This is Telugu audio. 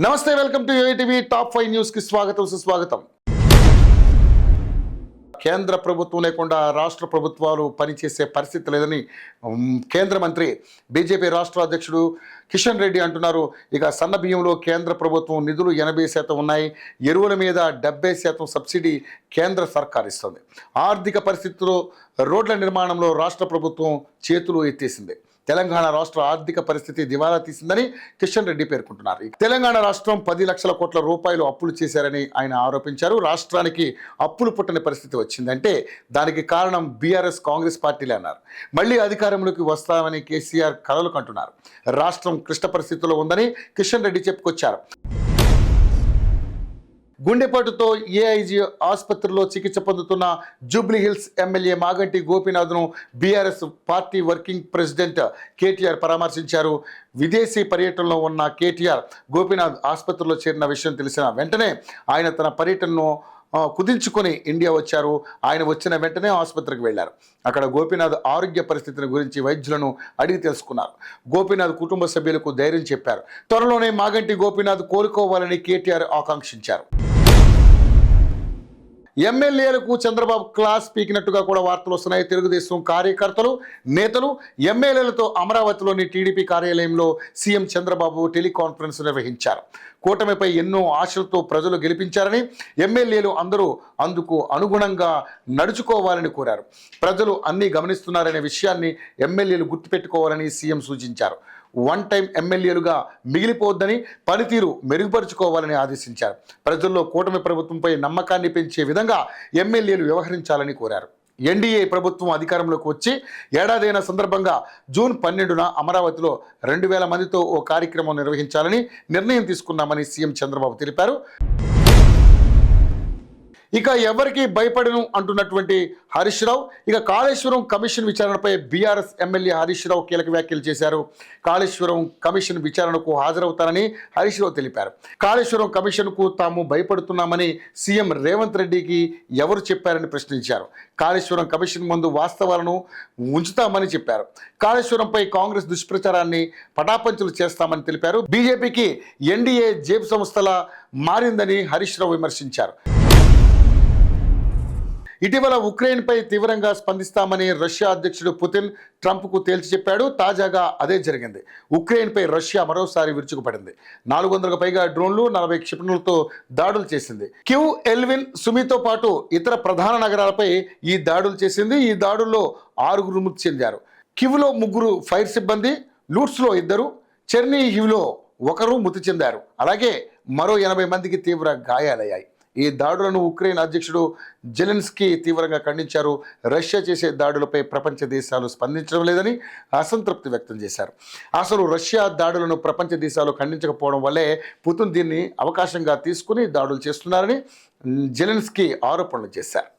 నమస్తే, వెల్కమ్ టు యూఐటీవీ టాప్ 5 న్యూస్ కి స్వాగతం సుస్వాగతం. కేంద్ర ప్రభుత్వం లేకుండా రాష్ట్ర ప్రభుత్వాలు పనిచేసే పరిస్థితి లేదని కేంద్ర మంత్రి బీజేపీ రాష్ట్ర అధ్యక్షుడు కిషన్ రెడ్డి అంటున్నారు. ఇక సన్న బియ్యంలో కేంద్ర ప్రభుత్వం నిధులు 80% ఉన్నాయి. ఎరువుల మీద 70% సబ్సిడీ కేంద్ర సర్కార్ ఇస్తుంది. ఆర్థిక పరిస్థితుల్లో రోడ్ల నిర్మాణంలో రాష్ట్ర ప్రభుత్వం చేతులు ఎత్తేసింది. తెలంగాణ రాష్ట్ర ఆర్థిక పరిస్థితి దివాలా తీసిందని కిషన్ రెడ్డి పేర్కొంటున్నారు. తెలంగాణ రాష్ట్రం 10 లక్షల కోట్ల రూపాయలు అప్పులు చేశారని ఆయన ఆరోపించారు. రాష్ట్రానికి అప్పులు పుట్టని పరిస్థితి వచ్చిందంటే దానికి కారణం బీఆర్ఎస్ కాంగ్రెస్ పార్టీలే అన్నారు. మళ్ళీ అధికారంలోకి వస్తామని కేసీఆర్ కలలు కంటున్నారు. రాష్ట్రం క్లిష్ట పరిస్థితుల్లో ఉందని కిషన్ రెడ్డి చెప్పుకొచ్చారు. గుండెపోటుతో ఏఐజీ ఆసుపత్రిలో చికిత్స పొందుతున్న జూబ్లీహిల్స్ ఎమ్మెల్యే మాగంటి గోపీనాథ్ను BRS party working president KTR పరామర్శించారు. విదేశీ పర్యటనలో ఉన్న కేటీఆర్ గోపీనాథ్ ఆసుపత్రిలో చేరిన విషయం తెలిసిన వెంటనే ఆయన తన పర్యటనను కుదించుకొని ఇండియా వచ్చారు. ఆయన వచ్చిన వెంటనే ఆసుపత్రికి వెళ్లారు. అక్కడ గోపీనాథ్ ఆరోగ్య పరిస్థితిని గురించి వైద్యులను అడిగి తెలుసుకున్నారు. గోపీనాథ్ కుటుంబ సభ్యులకు ధైర్యం చెప్పారు. త్వరలోనే మాగంటి గోపీనాథ్ కోలుకోవాలని కేటీఆర్ ఆకాంక్షించారు. ఎమ్మెల్యేలకు చంద్రబాబు క్లాస్ పీకినట్టుగా కూడా వార్తలు వస్తున్నాయి. తెలుగుదేశం కార్యకర్తలు, నేతలు ఎమ్మెల్యేలతో అమరావతిలోని టీడీపీ కార్యాలయంలో సీఎం చంద్రబాబు టెలికాన్ఫరెన్స్ నిర్వహించారు. కూటమిపై ఎన్నో ఆశలతో ప్రజలు గెలిపించారని, ఎమ్మెల్యేలు అందరూ అందుకు అనుగుణంగా నడుచుకోవాలని కోరారు. ప్రజలు అన్నీ గమనిస్తున్నారనే విషయాన్ని ఎమ్మెల్యేలు గుర్తుపెట్టుకోవాలని సీఎం సూచించారు. వన్ టైం ఎమ్మెల్యేలుగా మిగిలిపోవద్దని, పనితీరు మెరుగుపరుచుకోవాలని ఆదేశించారు. ప్రజల్లో కూటమి ప్రభుత్వంపై నమ్మకాన్ని పెంచే విధంగా ఎమ్మెల్యేలు వ్యవహరించాలని కోరారు. ఎన్డీఏ ప్రభుత్వం అధికారంలోకి వచ్చి ఏడాదైన సందర్భంగా జూన్ 12న అమరావతిలో 2000 మందితో ఓ కార్యక్రమం నిర్వహించాలని నిర్ణయం తీసుకున్నామని సీఎం చంద్రబాబు తెలిపారు. ఇక ఎవరికి భయపడను అంటున్నటువంటి హరీష్ రావు ఇక కాళేశ్వరం కమిషన్ విచారణపై బీఆర్ఎస్ ఎమ్మెల్యే హరీష్ రావు కీలక వ్యాఖ్యలు చేశారు. కాళేశ్వరం కమిషన్ విచారణకు హాజరవుతారని హరీష్ రావు తెలిపారు. కాళేశ్వరం కమిషన్కు తాము భయపడుతున్నామని సీఎం రేవంత్ రెడ్డికి ఎవరు చెప్పారని ప్రశ్నించారు. కాళేశ్వరం కమిషన్ ముందు వాస్తవాలను ఉంచుతామని చెప్పారు. కాళేశ్వరంపై కాంగ్రెస్ దుష్ప్రచారాన్ని పటాపంచలు చేస్తామని తెలిపారు. బీజేపీకి ఎన్డీఏ జేబు సంస్థలా మారిందని హరీష్ రావు విమర్శించారు. ఇటీవల ఉక్రెయిన్పై తీవ్రంగా స్పందిస్తామని రష్యా అధ్యక్షుడు పుతిన్ ట్రంప్కు తేల్చి చెప్పాడు. తాజాగా అదే జరిగింది. ఉక్రెయిన్పై రష్యా మరోసారి విరుచుకుపడింది. 400కు పైగా డ్రోన్లు, 40 క్షిపణులతో దాడులు చేసింది. కివ్, ఎల్విన్, సుమితో పాటు ఇతర ప్రధాన నగరాలపై ఈ దాడులు చేసింది. ఈ దాడుల్లో 6 మృతి చెందారు. కివ్లో 3 ఫైర్ సిబ్బంది, లూట్స్లో 2, చెర్నీహివ్లో 1 మృతి చెందారు. అలాగే మరో 80 మందికి తీవ్ర గాయాలయ్యాయి. ఈ దాడులను ఉక్రెయిన్ అధ్యక్షుడు జెలెన్స్కీ తీవ్రంగా ఖండించారు. రష్యా చేసే దాడులపై ప్రపంచ దేశాలు స్పందించడం లేదని అసంతృప్తి వ్యక్తం చేశారు. అసలు రష్యా దాడులను ప్రపంచ దేశాలు ఖండించకపోవడం వల్లే పుతిన్ దీన్ని అవకాశంగా తీసుకుని దాడులు చేస్తున్నారని జెలెన్స్కీ ఆరోపణలు చేశారు.